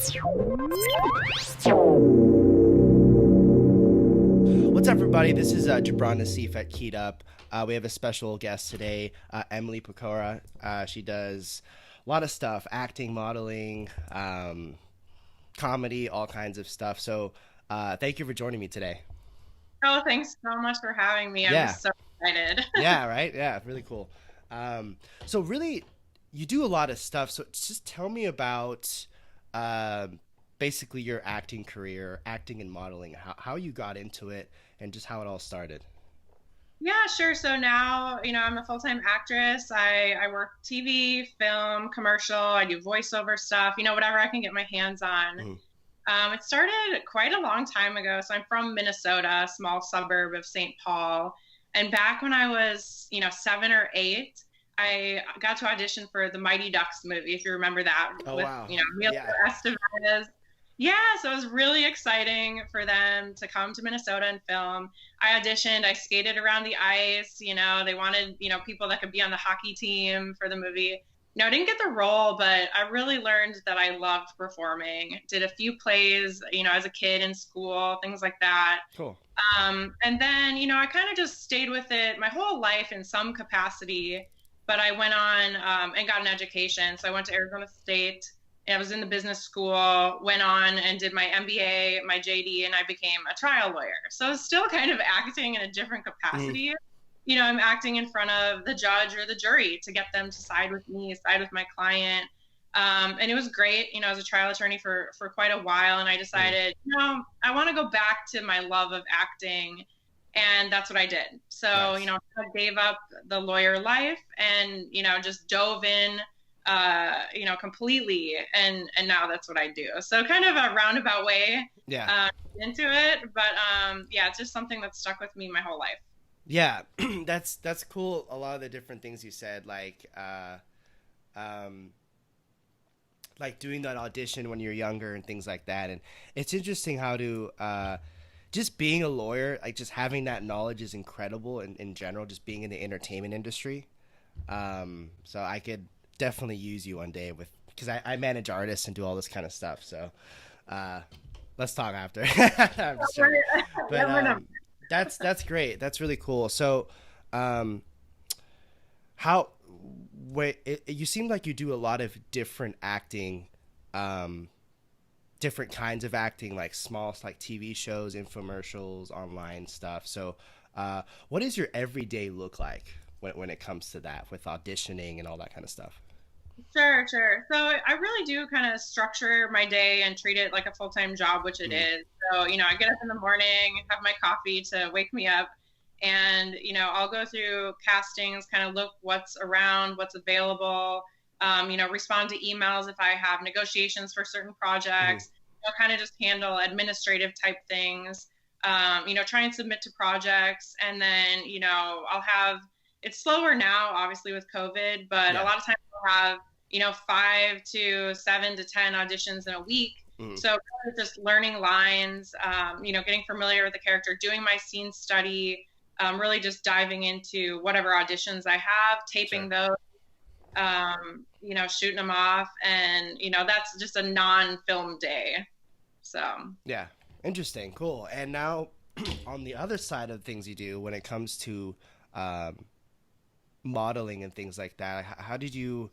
What's up, everybody? This is Jabron Nassif at Keyed Up. We have a special guest today, Emily Pokora. She does a lot of stuff, acting, modeling, comedy, all kinds of stuff. So thank you for joining me today. Oh, thanks so much for having me. I'm Yeah. just so excited. Yeah, right? Yeah, really cool. So really, you do a lot of stuff. So just tell me about basically your acting career, acting and modeling, how you got into it, and just how it all started. Yeah, sure. So now, I'm a full-time actress. I work TV, film, commercial. I do voiceover stuff, whatever I can get my hands on. Mhm. It started quite a long time ago. So I'm from Minnesota, a small suburb of St. Paul. And back when I was, 7 or 8, I got to audition for the Mighty Ducks movie, if you remember that, Oh, with, wow. Emilio Yeah. Estevez. Yeah, so it was really exciting for them to come to Minnesota and film. I auditioned, I skated around the ice, they wanted, people that could be on the hockey team for the movie. No, I didn't get the role, but I really learned that I loved performing. Did a few plays, as a kid in school, things like that. Cool. And then, I kind of just stayed with it my whole life in some capacity, but I went on and got an education. So I went to Arizona State. I was in the business school, went on and did my MBA, my JD, and I became a trial lawyer. So it's still kind of acting in a different capacity. I'm acting in front of the judge or the jury to get them to side with me, side with my client. And it was great, as a trial attorney for quite a while. And I decided, I want to go back to my love of acting. And that's what I did. So, Nice. I gave up the lawyer life and, just dove in completely. And now that's what I do. So kind of a roundabout way Yeah. into it. But yeah, it's just something that's stuck with me my whole life. Yeah. That's cool. A lot of the different things you said, like doing that audition when you're younger and things like that. And it's interesting how to just being a lawyer, like just having that knowledge is incredible in general, just being in the entertainment industry. So I could definitely use you one day because I manage artists and do all this kind of stuff. So let's talk after. I'm just joking. But that's great. That's really cool. So how you seem like you do a lot of different acting, different kinds of acting, like small, like TV shows, infomercials, online stuff. So what does your everyday look like when it comes to that, with auditioning and all that kind of stuff? Sure, sure. So I really do kind of structure my day and treat it like a full-time job, which it Mhm. is. So, I get up in the morning, have my coffee to wake me up, and, I'll go through castings, kind of look what's around, what's available, respond to emails if I have negotiations for certain Mhm. projects, kind of just handle administrative type things, try and submit to projects. And then, I'll have, it's slower now, obviously, with COVID, but a Yeah. lot of times I'll have, 5 to 7 to 10 auditions in a week. Mhm. So kind of just learning lines, getting familiar with the character, doing my scene study, really just diving into whatever auditions I have, taping Sure. those, shooting them off. And, that's just a non-film day. So. Yeah. Interesting. Cool. And now on the other side of things you do when it comes to um, modeling and things like that, how did you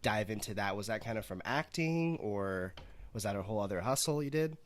dive into that? Was that kind of from acting, or was that a whole other hustle you did?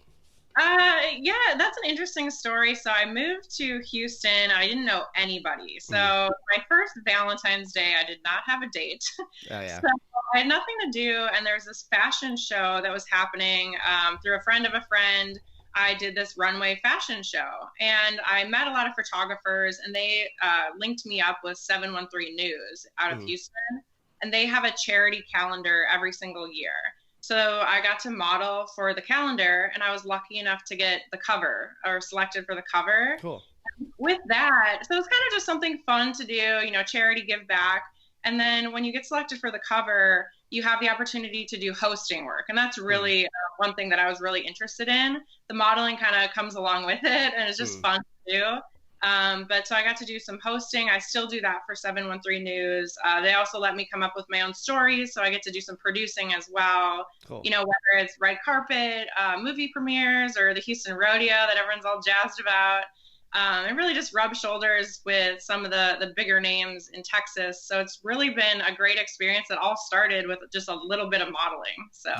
Yeah, that's an interesting story. So I moved to Houston. I didn't know anybody. So Mhm. my first Valentine's Day, I did not have a date. Oh, yeah. So I had nothing to do, and there's this fashion show that was happening through a friend of a friend. I did this runway fashion show, and I met a lot of photographers, and they linked me up with 713 News out of Mhm. Houston, and they have a charity calendar every single year. So I got to model for the calendar, and I was lucky enough to get the cover or selected for the cover. Cool. With that, so it's kind of just something fun to do, charity give back. And then when you get selected for the cover, you have the opportunity to do hosting work. And that's Mm. really one thing that I was really interested in. The modeling kind of comes along with it, and it's just Mm. fun to do. But so I got to do some hosting. I still do that for 713 News. They also let me come up with my own stories, so I get to do some producing as well. Cool. Whether it's red carpet, movie premieres, or the Houston Rodeo that everyone's all jazzed about. And really just rub shoulders with some of the bigger names in Texas. So it's really been a great experience that all started with just a little bit of modeling. So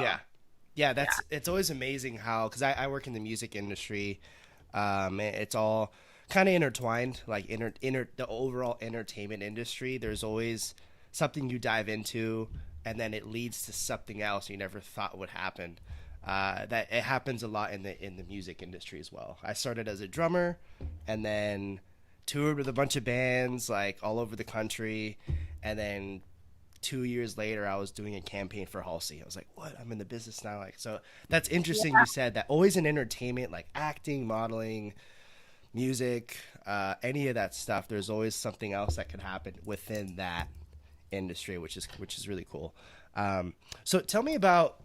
yeah, it's always amazing how, because I work in the music industry, it's all kind of intertwined, like the overall entertainment industry. There's always something you dive into, and then it leads to something else you never thought would happen. That it happens a lot in the music industry as well. I started as a drummer, and then toured with a bunch of bands like all over the country, and then 2 years later I was doing a campaign for Halsey. I was like, what? I'm in the business now. Like, so that's interesting. You said that always in entertainment, like acting, modeling, music, any of that stuff, there's always something else that can happen within that industry, which is really cool. So tell me about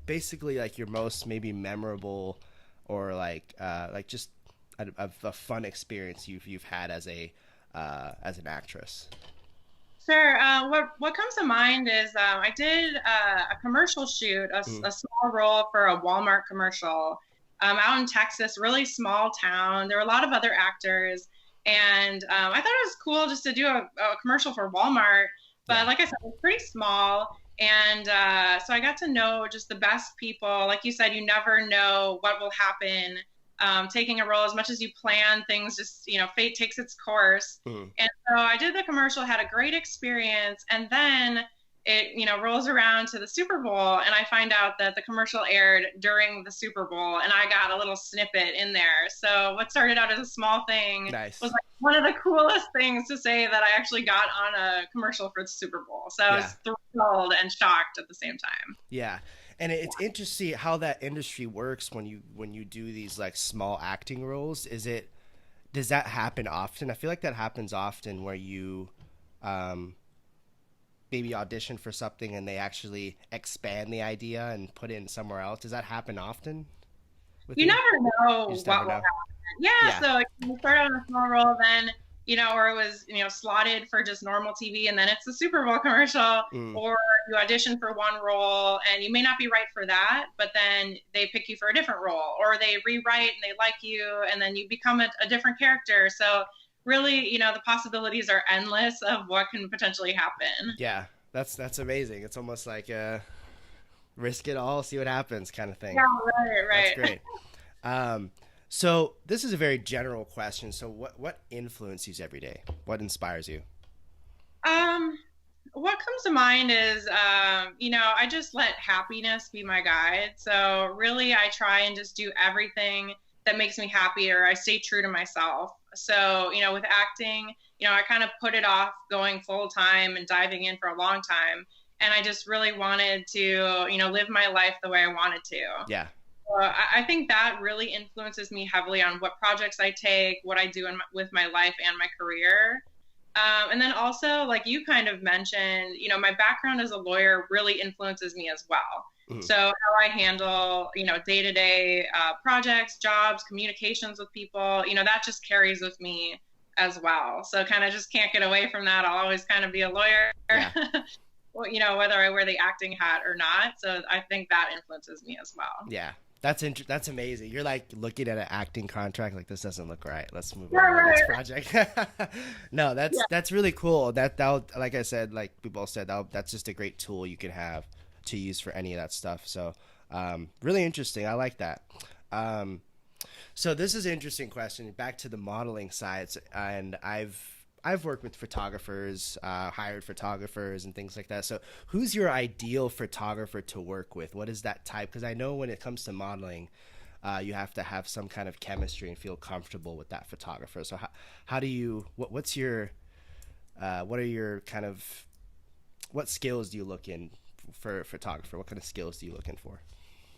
basically like your most maybe memorable or like just a fun experience you've had as an actress. Sure. What comes to mind is I did a commercial shoot, a small role for a Walmart commercial out in Texas, really small town. There were a lot of other actors, and I thought it was cool just to do a commercial for Walmart. But like I said, it was pretty small. And so I got to know just the best people. Like you said, you never know what will happen. Taking a role, as much as you plan things, just, fate takes its course. And so I did the commercial, had a great experience. And then it, rolls around to the Super Bowl, and I find out that the commercial aired during the Super Bowl, and I got a little snippet in there. So what started out as a small thing was like one of the coolest things to say that I actually got on a commercial for the Super Bowl. So I was thrilled and shocked at the same time. Yeah. And it's interesting how that industry works when you do these like small acting roles. Does that happen often? I feel like that happens often where you maybe audition for something and they actually expand the idea and put it in somewhere else. Does that happen often? You never know what will happen. Yeah, so you start out in a small role, then or it was, slotted for just normal TV, and then it's the Super Bowl commercial, or you audition for one role and you may not be right for that, but then they pick you for a different role, or they rewrite and they like you, and then you become a different character. So really, the possibilities are endless of what can potentially happen. Yeah, that's amazing. It's almost like risk it all, see what happens kind of thing. Yeah, right. That's great. So this is a very general question. So what influences you every day? What inspires you? What comes to mind is, I just let happiness be my guide. So really, I try and just do everything that makes me happier. I stay true to myself. So, with acting, I kind of put it off going full time and diving in for a long time. And I just really wanted to, live my life the way I wanted to. Yeah. I think that really influences me heavily on what projects I take, what I do with my life and my career. And then also, like you kind of mentioned, my background as a lawyer really influences me as well. So how I handle, day-to-day projects, jobs, communications with people, that just carries with me as well. So kind of just can't get away from that. I'll always kind of be a lawyer, well, whether I wear the acting hat or not. So I think that influences me as well. Yeah. That's amazing. You're like looking at an acting contract like, this doesn't look right. Let's move on to the next project. No, that's really cool. That like I said, like we both said, that's just a great tool you can have to use for any of that stuff. So really interesting. I like that. So this is an interesting question. Back to the modeling side, and I've worked with photographers, hired photographers and things like that. So who's your ideal photographer to work with? What is that type? Because I know when it comes to modeling, you have to have some kind of chemistry and feel comfortable with that photographer. So how do you, what are your kind of, what skills do you look in for a photographer? What kind of skills do you look in for?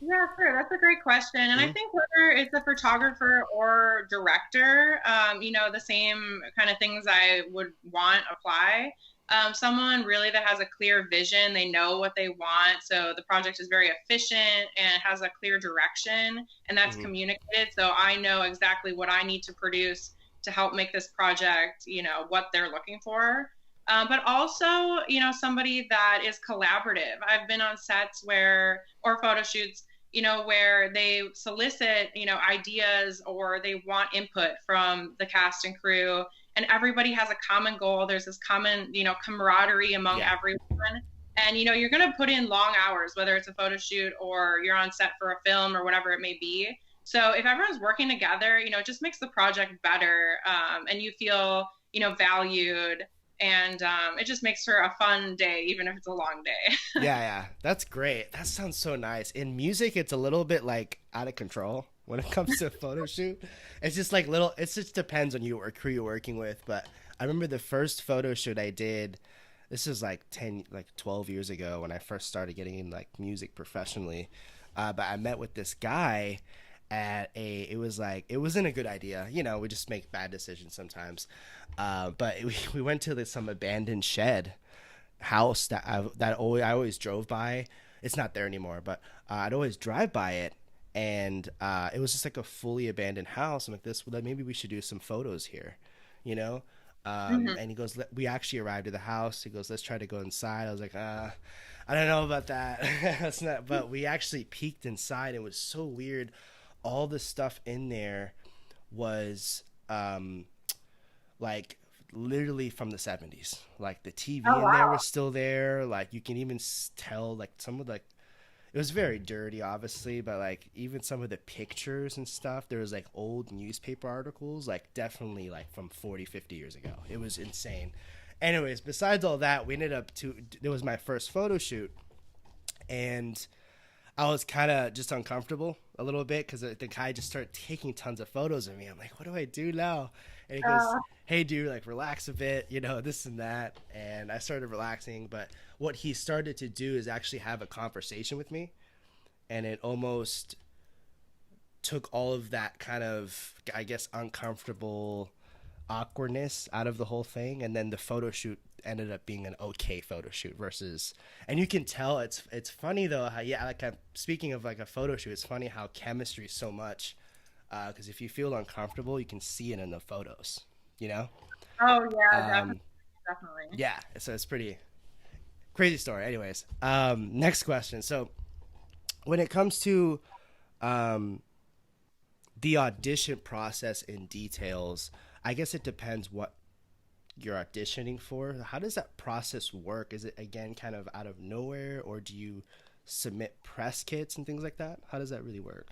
Yeah, sure. That's a great question. And I think whether it's a photographer or director, the same kind of things I would want apply. Someone really that has a clear vision, they know what they want. So the project is very efficient and has a clear direction, and that's communicated. So I know exactly what I need to produce to help make this project, what they're looking for. But also, somebody that is collaborative. I've been on sets or photo shoots, where they solicit, ideas, or they want input from the cast and crew, and everybody has a common goal. There's this common, camaraderie among Yeah. everyone. And, you're going to put in long hours, whether it's a photo shoot or you're on set for a film or whatever it may be. So if everyone's working together, it just makes the project better, and you feel, valued. And it just makes for a fun day, even if it's a long day. Yeah, that's great. That sounds so nice. In music, it's a little bit like out of control when it comes to a photo shoot. It's just like little. It just depends on you or crew you're working with. But I remember the first photo shoot I did. This was like 12 years ago when I first started getting in like music professionally. But I met with this guy at it wasn't a good idea. We just make bad decisions sometimes. But we went to some abandoned shed house that I always drove by. It's not there anymore, but I'd always drive by it, and it was just like a fully abandoned house. I'm like, well, maybe we should do some photos here, And he goes, we actually arrived at the house. He goes, let's try to go inside. I was like, I don't know about that. That's not. But we actually peeked inside. It was so weird. All the stuff in there was like literally from the 70s. Like the TV in there was still there. Like you can even tell like some of it was very dirty obviously, but like even some of the pictures and stuff, there was like old newspaper articles, like definitely like from 40-50 years ago. It was insane. Anyways, besides all that, it was my first photo shoot, and I was kind of just uncomfortable a little bit because the guy just started taking tons of photos of me. I'm like, what do I do now? And he goes, hey, dude, like relax a bit, this and that. And I started relaxing. But what he started to do is actually have a conversation with me. And it almost took all of that kind of, I guess, uncomfortable awkwardness out of the whole thing. And then the photo shoot ended up being an okay photo shoot versus, and you can tell it's funny though how, speaking of like a photo shoot, it's funny how chemistry is so much, because if you feel uncomfortable you can see it in the photos. Oh yeah, definitely. Yeah, so it's pretty crazy story. Anyways, next question. So when it comes to the audition process in details, I guess it depends what you're auditioning for. How does that process work? Is it again kind of out of nowhere, or do you submit press kits and things like that? How does that really work?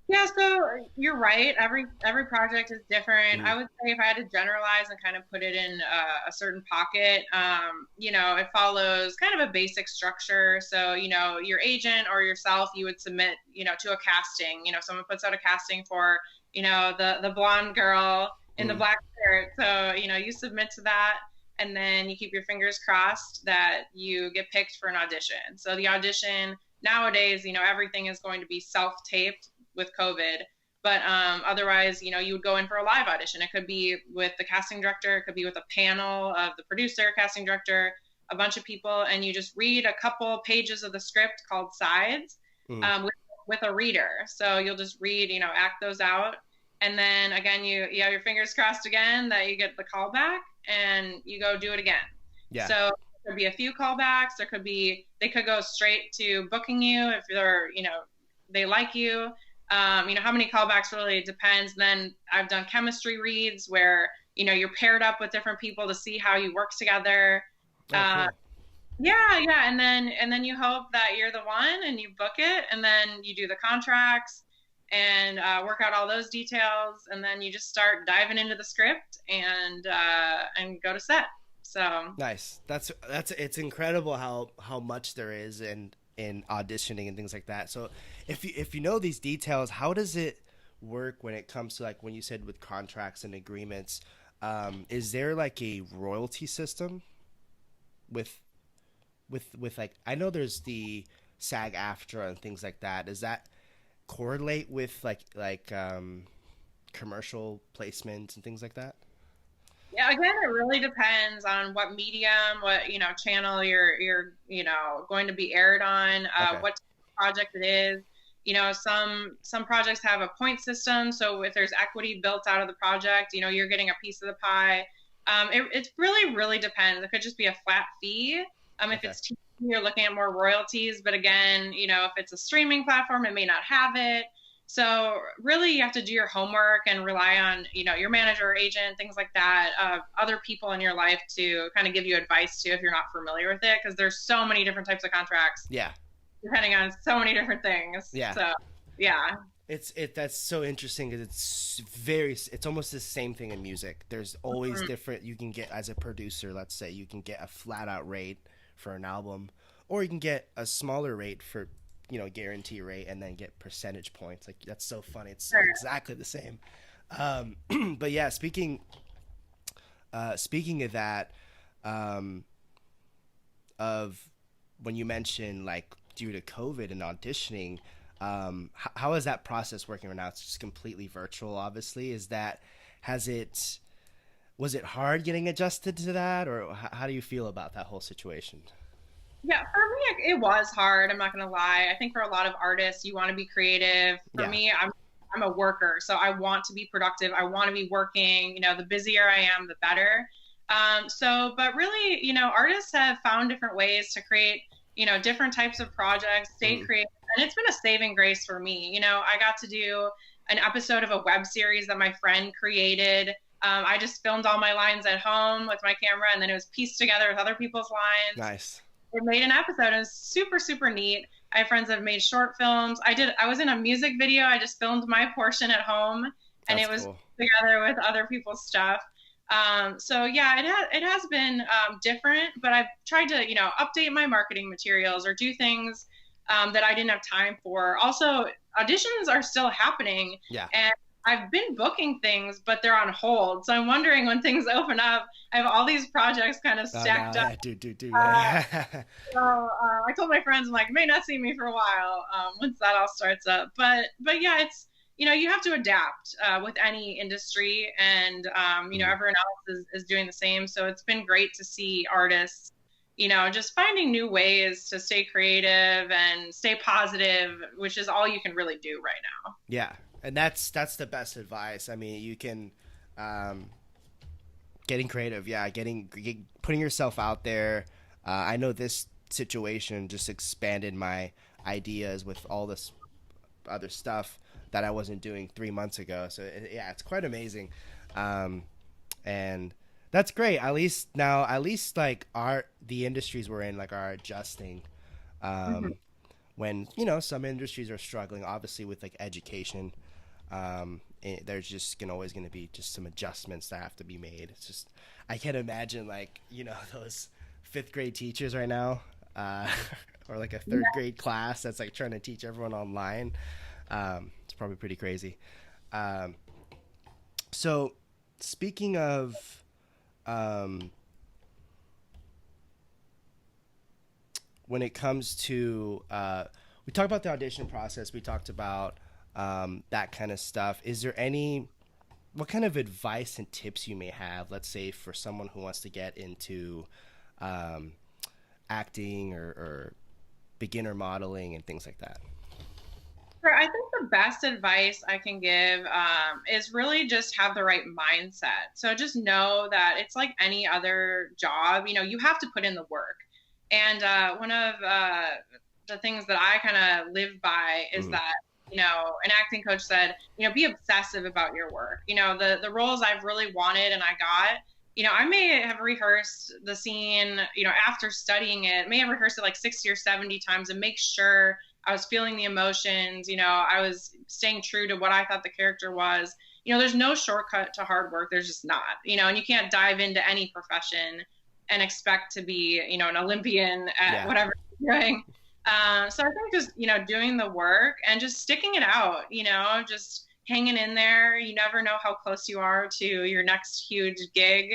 Yeah, so you're right. Every project is different. I would say if I had to generalize and kind of put it in a certain pocket, it follows kind of a basic structure. So, your agent or yourself, you would submit, to a casting. Someone puts out a casting for, the blonde girl in the black shirt. So, you submit to that, and then you keep your fingers crossed that you get picked for an audition. So the audition nowadays, everything is going to be self-taped with COVID. But otherwise, you would go in for a live audition. It could be with the casting director. It could be with a panel of the producer, casting director, a bunch of people, and you just read a couple pages of the script called sides with a reader. So you'll just read, act those out. And then again, you have your fingers crossed again that you get the call back, and you go do it again. Yeah. So there could be a few callbacks. They could go straight to booking you if they're, they like you. How many callbacks really depends. And then I've done chemistry reads where, you're paired up with different people to see how you work together. Cool. Yeah. And then you hope that you're the one and you book it, and then you do the contracts and work out all those details, and then you just start diving into the script and go to set. So nice. That's it's incredible how much there is in auditioning and things like that. So if you know these details, how does it work when it comes to, like, when you said with contracts and agreements? Is there like a royalty system with like, I know there's the SAG-AFTRA and things like that. Does that correlate with like commercial placements and things like that? Yeah, again, it really depends on what medium, what channel you're going to be aired on, what project it is. Some projects have a point system, so if there's equity built out of the project, you're getting a piece of the pie. It really depends. It could just be a flat fee. If Okay. it's TV, you're looking at more royalties, but again, if it's a streaming platform, it may not have it. So really, you have to do your homework and rely on, your manager or agent, things like that, other people in your life to kind of give you advice too if you're not familiar with it, because there's so many different types of contracts Yeah. depending on so many different things. Yeah. So yeah. That's so interesting because it's almost the same thing in music. There's always Mhm. different. You can get, as a producer, let's say, you can get a flat out rate for an album, or you can get a smaller rate for, guarantee rate, and then get percentage points. Like, that's so funny. It's Sure. exactly the same. But yeah, speaking of that, um, of when you mentioned, like, due to COVID and auditioning, how is that process working right now? It's just completely virtual, obviously. Has it was it hard getting adjusted to that, or how do you feel about that whole situation? Yeah, for me, it was hard. I'm not going to lie. I think for a lot of artists, you want to be creative. For Yeah. me, I'm a worker, so I want to be productive. I want to be working. The busier I am, the better. But really, artists have found different ways to create, different types of projects, stay Mm, creative, and it's been a saving grace for me. I got to do an episode of a web series that my friend created. I just filmed all my lines at home with my camera, and then it was pieced together with other people's lines. nice. It made an episode. It was super neat. I have friends that have made short films. I was in a music video. I just filmed my portion at home, and That's it was cool. together with other people's stuff. So yeah, it has been different, but I've tried to update my marketing materials or do things that I didn't have time for. Also, auditions are still happening, Yeah. and I've been booking things, but they're on hold. So I'm wondering when things open up. I have all these projects kind of No, stacked up. yeah, do. Uh, Yeah. I told my friends, I'm like, may not see me for a while once that all starts up. But yeah, it's you have to adapt with any industry, and Mm, everyone else is doing the same. So it's been great to see artists, just finding new ways to stay creative and stay positive, which is all you can really do right now. yeah, and that's the best advice. I mean, you can, um, getting creative. Yeah, putting yourself out there. I know this situation just expanded my ideas with all this other stuff that I wasn't doing 3 months ago. So yeah, it's quite amazing, um, and that's great. At least like the industries we're in, like, are adjusting. Mhm. Um, when some industries are struggling, obviously, with, like, education, there's just always going to be just some adjustments that have to be made. It's just, I can't imagine, like, those fifth grade teachers right now, uh, or like a third grade class that's like trying to teach everyone online. It's probably pretty crazy. Um, so speaking of, um, when it comes to, we talked about the audition process, we talked about, that kind of stuff. Is there what kind of advice and tips you may have, let's say, for someone who wants to get into, um, acting, or beginner modeling and things like that? Sure. I think the best advice I can give is really just have the right mindset. So just know that it's like any other job. You have to put in the work. And one of the things that I kind of live by is Mm, that, an acting coach said, be obsessive about your work. The roles I've really wanted and I got, I may have rehearsed the scene, after studying it, may have rehearsed it like 60 or 70 times and make sure I was feeling the emotions. I was staying true to what I thought the character was. There's no shortcut to hard work. There's just not, and you can't dive into any profession and expect to be, an Olympian at yeah. whatever you're doing. So I think just, doing the work and just sticking it out, just hanging in there. You never know how close you are to your next huge gig.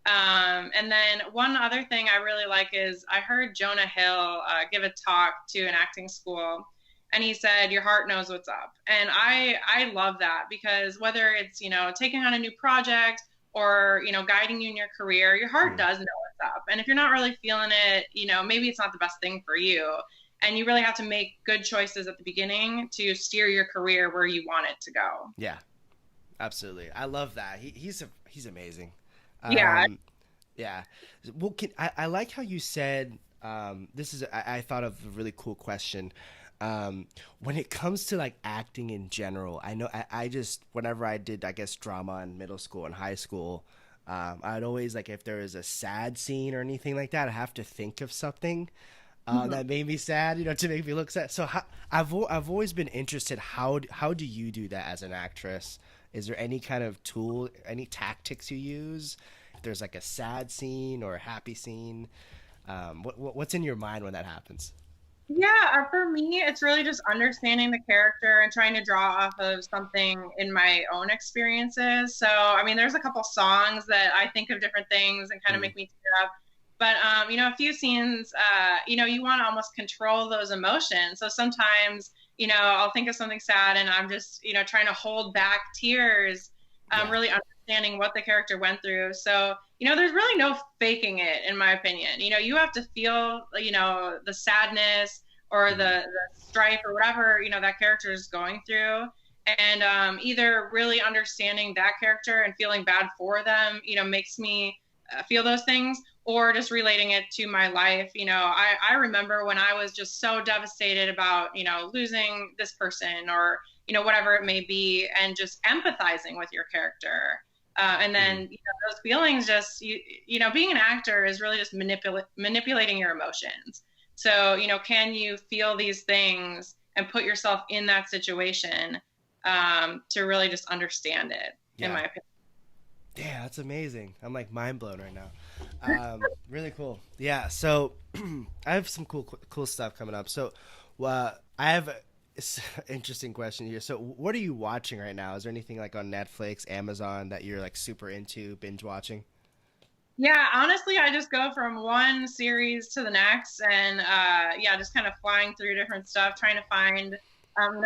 And then one other thing I really like is I heard Jonah Hill give a talk to an acting school, and he said, "Your heart knows what's up." And I love that, because whether it's taking on a new project or guiding you in your career, your heart Mm, does know what's up. And if you're not really feeling it, maybe it's not the best thing for you. and you really have to make good choices at the beginning to steer your career where you want it to go. Yeah, absolutely. I love that. He's amazing. Yeah. Um, yeah. Well, I like how you said this is I thought of a really cool question. When it comes to like acting in general, I know I just whenever I did I guess drama in middle school and high school, I'd always like if there was a sad scene or anything like that, I have to think of something Mhm. that made me sad, to make me look sad. So I've always been interested. How do you do that as an actress? Is there any kind of tool, any tactics you use? If there's like a sad scene or a happy scene, what's in your mind when that happens? Yeah, for me, it's really just understanding the character and trying to draw off of something in my own experiences. So, I mean, there's a couple songs that I think of different things and kind of Mm, make me tear up. But, a few scenes, you want to almost control those emotions. So sometimes, I'll think of something sad and I'm just, trying to hold back tears, yeah. really understanding what the character went through. So, there's really no faking it, in my opinion. You have to feel, the sadness or Mm, the strife or whatever, that character is going through. And either really understanding that character and feeling bad for them, makes me feel those things, or just relating it to my life. I remember when I was just so devastated about, losing this person or, whatever it may be, and just empathizing with your character. And mm, then those feelings just being an actor is really just manipulating your emotions. So can you feel these things and put yourself in that situation, to really just understand it, in yeah. my opinion. Yeah, that's amazing. I'm like mind blown right now. Really cool. Yeah. So I have some cool stuff coming up. So, I have interesting question here. So, what are you watching right now? Is there anything like on Netflix, Amazon that you're like super into binge watching? Yeah, honestly, I just go from one series to the next, and yeah, just kind of flying through different stuff, trying to find.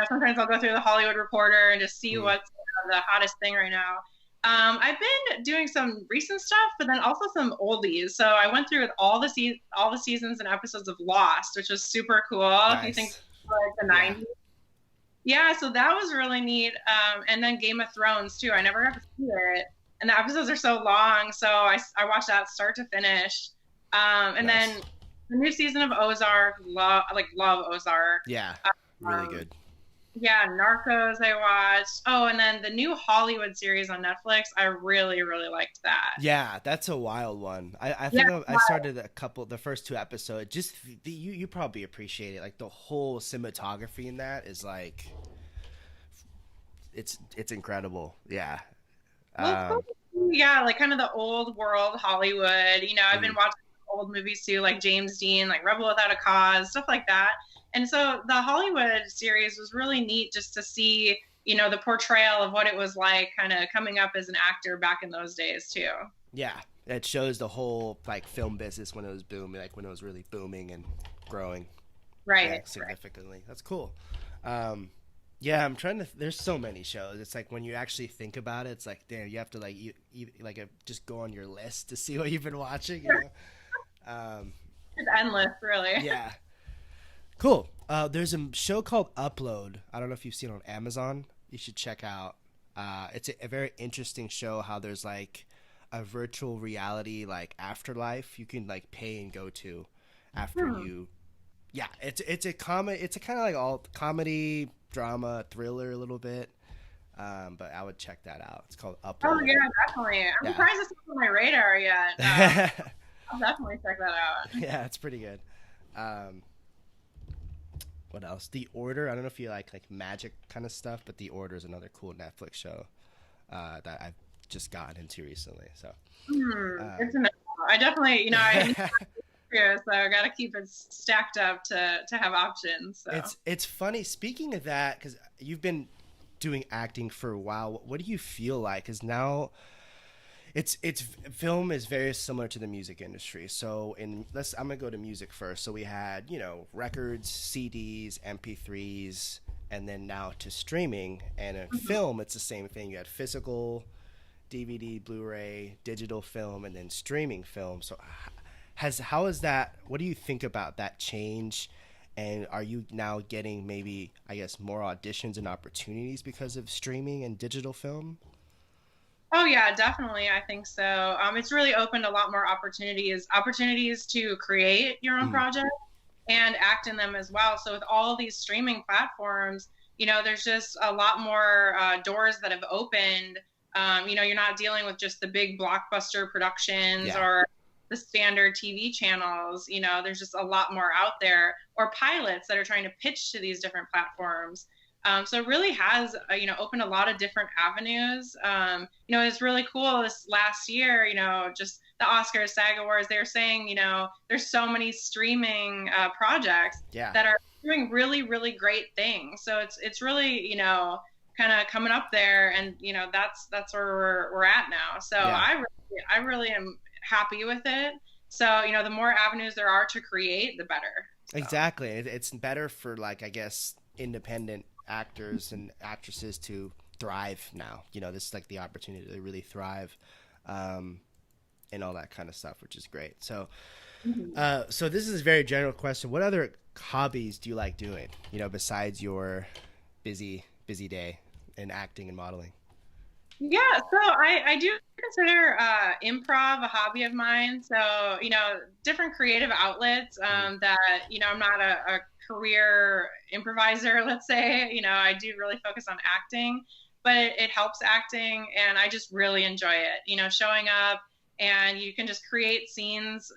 Sometimes I'll go through the Hollywood Reporter and just see Mm, what's the hottest thing right now. I've been doing some recent stuff, but then also some oldies. So I went through all the seasons and episodes of Lost, which was super cool. If you think nice. like the Yeah. '90s, yeah, so that was really neat. And then Game of Thrones too. I never got to see it, and the episodes are so long, so I watched that start to finish. And Nice. then the new season of Ozark, love Ozark. Yeah. Really Um, good. yeah, Narcos I watched. Oh, and then the new Hollywood series on Netflix. I really really liked that. Yeah, that's a wild one. I Yeah, think I started the first two episodes. Just you probably appreciate it. Like the whole cinematography in that is like it's incredible. Yeah. well, it's cool Um, to see, yeah, like kind of the old world Hollywood. I've been mm, watching old movies too, like James Dean, like Rebel Without a Cause, stuff like that. And so the Hollywood series was really neat just to see, the portrayal of what it was like kind of coming up as an actor back in those days too. yeah, it shows the whole like film business when it was booming, like when it was really booming and growing, yeah, Right, right. significantly. That's cool. Um, yeah, I'm trying to. There's so many shows. It's like when you actually think about it, it's like damn, you have to like you like just go on your list to see what you've been watching. Um, It's endless, really. yeah, cool. There's a show called Upload. I don't know if you've seen it on Amazon. You should check out. It's a very interesting show. How there's like a virtual reality like afterlife you can like pay and go to after Hmm. you. Yeah, it's a comedy. It's a kind of like all comedy, drama, thriller a little bit. But I would check that out. It's called Oh Upload. yeah, definitely. I'm Yeah. surprised it's not on my radar yet. Yeah, I'll definitely check that out. it's pretty good. Um, what else? The Order. I don't know if you like magic kind of stuff, but The Order is another cool Netflix show that I've just gotten into recently. So, Good um, to know. I definitely, I need to, so I got to keep it stacked up to have options. So. it's funny. Speaking of that, because you've been doing acting for a while, what do you feel like? Because now it's film is very similar to the music industry. So I'm gonna go to music first. So we had records, CDs, MP3s, and then now to streaming. And in Mhm. film, it's the same thing. You had physical, DVD, Blu-ray, digital film, and then streaming film. So how is that? What do you think about that change? And are you now getting maybe, I guess, more auditions and opportunities because of streaming and digital film? Oh yeah, definitely. I think so. It's really opened a lot more opportunities to create your own Mm, project and act in them as well. So with all these streaming platforms, there's just a lot more doors that have opened. You're not dealing with just the big blockbuster productions yeah. or the standard TV channels. There's just a lot more out there, or pilots that are trying to pitch to these different platforms. So it really has, opened a lot of different avenues. It's really cool this last year, just the Oscars, SAG Awards, they were saying, there's so many streaming projects Yeah. that are doing really, really great things. So it's really, kind of coming up there, and that's where we're at now. So Yeah. I really am happy with it. So the more avenues there are to create, the better. So. Exactly. It's better for, like, I guess, independent actors and actresses to thrive now. This is like the opportunity to really thrive, and all that kind of stuff, which is great. So, Mhm. so this is a very general question. What other hobbies do you like doing? Besides your busy day in acting and modeling. Yeah, so I do consider improv a hobby of mine. So, different creative outlets Mm. that, I'm not a career improviser, let's say. I do really focus on acting, but it helps acting, and I just really enjoy it. Showing up, and you can just create scenes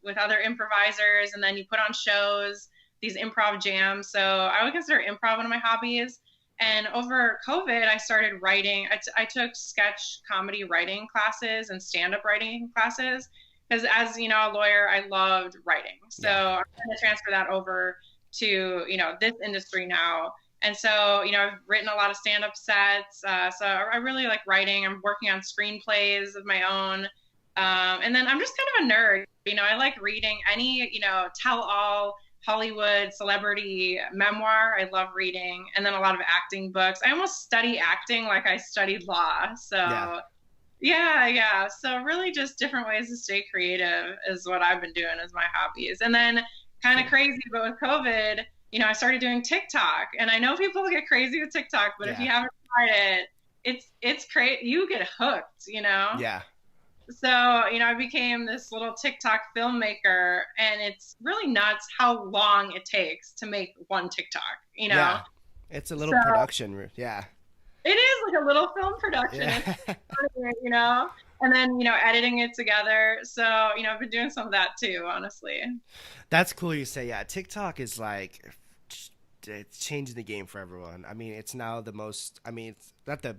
with other improvisers, and then you put on shows, these improv jams. So I would consider improv one of my hobbies. And over COVID, I started writing. I took sketch comedy writing classes and stand up writing classes because, as you know, a lawyer, I loved writing. So Yeah. I'm going to transfer that over to, this industry now. And so, I've written a lot of stand up sets. So I really like writing. I'm working on screenplays of my own. And then I'm just kind of a nerd. I like reading any, tell all Hollywood celebrity memoir. I love reading, and then a lot of acting books. I almost study acting like I studied law. Yeah. So yeah, yeah. So really, just different ways to stay creative is what I've been doing as my hobbies. And then kind of Cool. crazy, but with COVID, I started doing TikTok, and I know people get crazy with TikTok, but if Yeah. you haven't tried it, it's crazy. You get hooked. Yeah. So, I became this little TikTok filmmaker, and it's really nuts how long it takes to make one TikTok. Yeah. It's a little So production. Yeah. it is like a little film production. Yeah. It's funny. And then, editing it together. So, I've been doing some of that too, honestly. That's cool you say. Yeah. TikTok is like, it's changing the game for everyone. I mean, it's now the most, I mean, it's not the,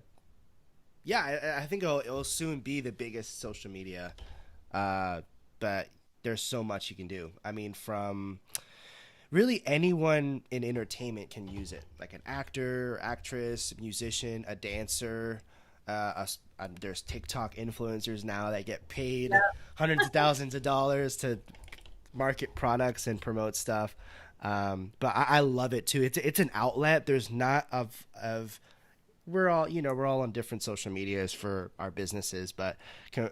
yeah, I think it'll soon be the biggest social media. But there's so much you can do. I mean, from really anyone in entertainment can use it, like an actor, actress, musician, a dancer. There's TikTok influencers now that get paid hundreds of thousands of dollars to market products and promote stuff. But I love it too. It's an outlet. There's not of we're all on different social medias for our businesses, but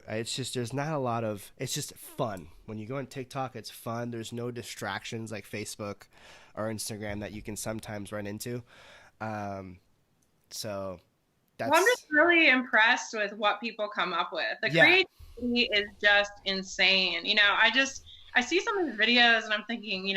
it's just there's not a lot of, it's just fun when you go on TikTok. It's fun. There's no distractions like Facebook or Instagram that you can sometimes run into. um so Well, I'm that's just really impressed with what people come up with. The yeah. creativity is just insane. I see some of the videos, and I'm thinking,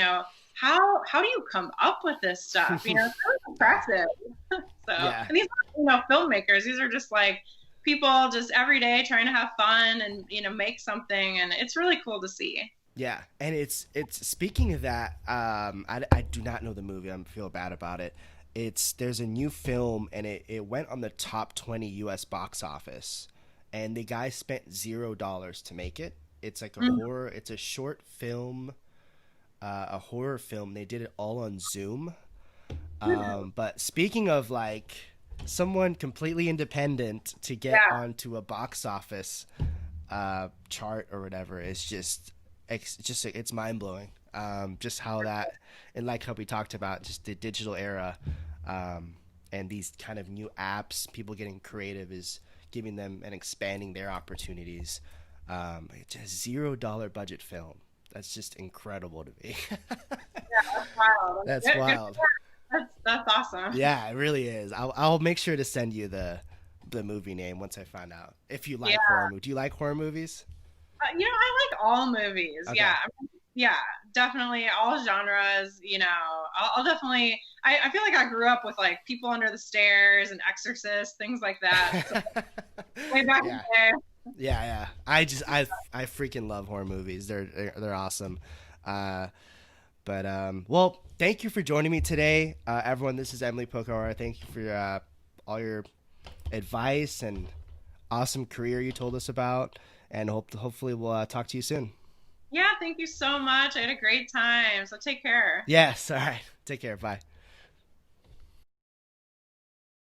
how do you come up with this stuff? It's really impressive. So, Yeah. and these are, filmmakers. These are just like people just every day trying to have fun and, make something. And it's really cool to see. Yeah, and it's speaking of that, I do not know the movie. I feel bad about it. There's a new film, and it went on the top 20 U.S. box office, and the guy spent $0 to make it. It's like a Mhm. horror. It's a short film, a horror film. They did it all on Zoom. But speaking of, like, someone completely independent to get Yeah. onto a box office chart or whatever is it's mind blowing. Just how that, and like how we talked about, just the digital era, and these kind of new apps, people getting creative is giving them and expanding their opportunities. It's a $0 budget film. That's just incredible to me. Yeah, that's wild. That's Good wild. that's awesome. Yeah, it really is. I'll make sure to send you the movie name once I find out. If you Yeah, like horror movies, do you like horror movies? I like all movies. Okay. Yeah, yeah, definitely all genres. I'll definitely. I feel like I grew up with like People Under the Stairs and Exorcist, things like that. So way back in the Yeah. day. Yeah. I freaking love horror movies. They're awesome. Uh, but well, thank you for joining me today, everyone. This is Emily Pokora. Thank you for all your advice and awesome career you told us about, and hopefully we'll talk to you soon. Yeah, thank you so much. I had a great time. So take care. Yes. All right. Take care. Bye.